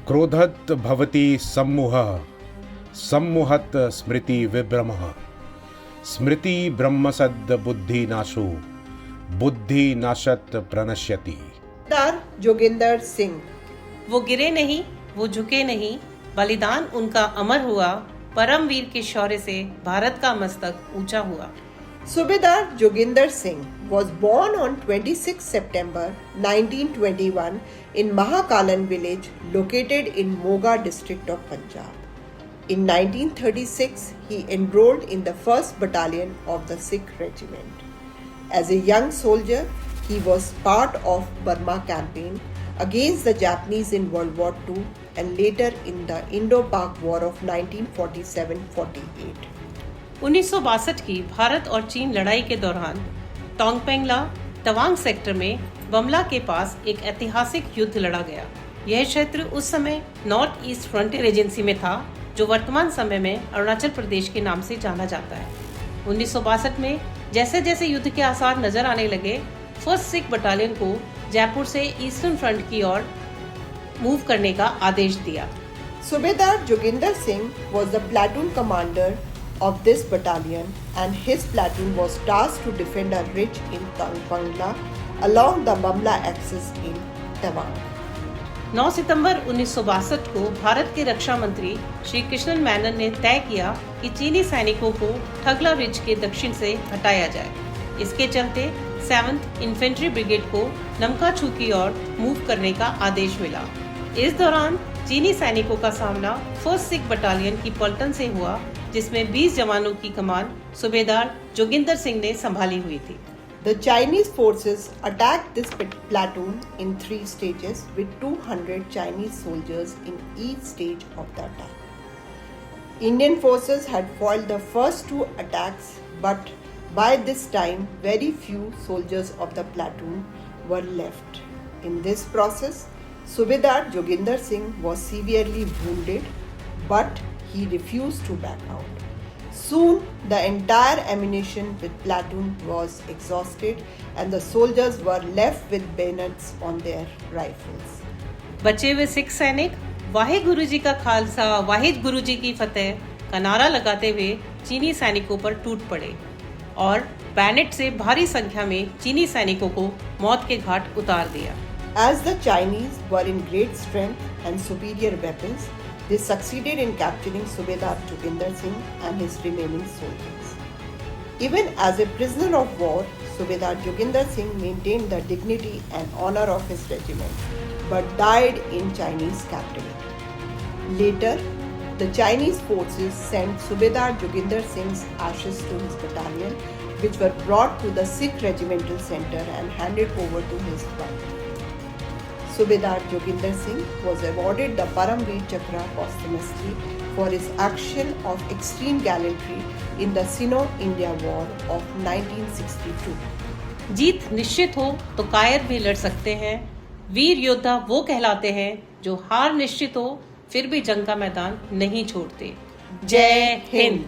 क्रोधत भवति सम्मुहः सम्मुहत स्मृति विभ्रमः स्मृति ब्रह्मसद् बुद्धि नाशो बुद्धि नाशत प्रणश्यति। सरदार जोगिंदर सिंह। वो गिरे नहीं, वो झुके नहीं, बलिदान उनका अमर हुआ, परमवीर के शौर्य से भारत का मस्तक ऊंचा हुआ। Subedar Joginder Singh was born on 26 September 1921 in Mahakalan village located in Moga district of Punjab. In 1936, he enrolled in the 1st Battalion of the Sikh Regiment. As a young soldier, he was part of Burma campaign against the Japanese in World War II and later in the Indo-Pak War of 1947-48. 1962 की भारत और चीन लड़ाई के दौरान टोंगपेंगला Tawang sector में बमला के पास एक ऐतिहासिक युद्ध लड़ा गया। यह क्षेत्र उस समय नॉर्थ ईस्ट फ्रंटियर एजेंसी में था, जो वर्तमान समय में अरुणाचल प्रदेश के नाम से जाना जाता है। 1962 में जैसे जैसे युद्ध के आसार नजर आने लगे, 1st सिख बटालियन को जयपुर से ईस्टर्न फ्रंट की ओर मूव करने का आदेश दिया। Subedar Joginder Singh was the platoon commander of this battalion and his platoon was tasked to defend a ridge in Tangpangla along the Bamla axis in Tawang. 9 सितंबर 1962 को भारत के रक्षा मंत्री श्री कृष्णन मेनन ने तय किया कि चीनी सैनिकों को ठगला रिज के दक्षिण से हटाया जाए। इसके चलते 7th इन्फेंट्री ब्रिगेड को नमकाछू की ओर मूव करने का आदेश मिला। इस दौरान चीनी सैनिकों का सामना 1st सिख बटालियन की पलटन से हुआ, जिसमें 20 जवानों की कमान सूबेदार जोगिंदर सिंह ने संभाली हुई थी। The Chinese forces attacked this platoon in 3 stages with 200 Chinese soldiers in each stage of the attack. Indian forces had foiled the first 2 attacks, but by this time very few soldiers of the platoon were left. In this process, Subedar Joginder Singh was severely wounded, but he refused to back out. Soon, the entire ammunition with platoon was exhausted and the soldiers were left with bayonets on their rifles. बचे हुए सिख सैनिक वाहे गुरु जी का खालसा वाहिद गुरु जी की फतेह का नारा लगाते हुए चीनी सैनिकों पर टूट पड़े और बैनेट से भारी संख्या में चीनी सैनिकों को मौत के घाट उतार दिया। As the Chinese were in great strength and superior weapons, they succeeded in capturing Subedar Joginder Singh and his remaining soldiers. Even as a prisoner of war, Subedar Joginder Singh maintained the dignity and honor of his regiment, but died in Chinese captivity. Later, the Chinese forces sent Subedar Joginder Singh's ashes to his battalion, which were brought to the Sikh Regimental Center and handed over to his wife. Subedar Joginder Singh was awarded the Paramveer Chakra posthumously for his action of extreme gallantry in the Sino-India War of 1962. जीत निश्चित हो तो कायर भी लड़ सकते हैं। वीर योद्धा वो कहलाते हैं जो हार निश्चित हो फिर भी जंग का मैदान नहीं छोड़ते। जय हिंद।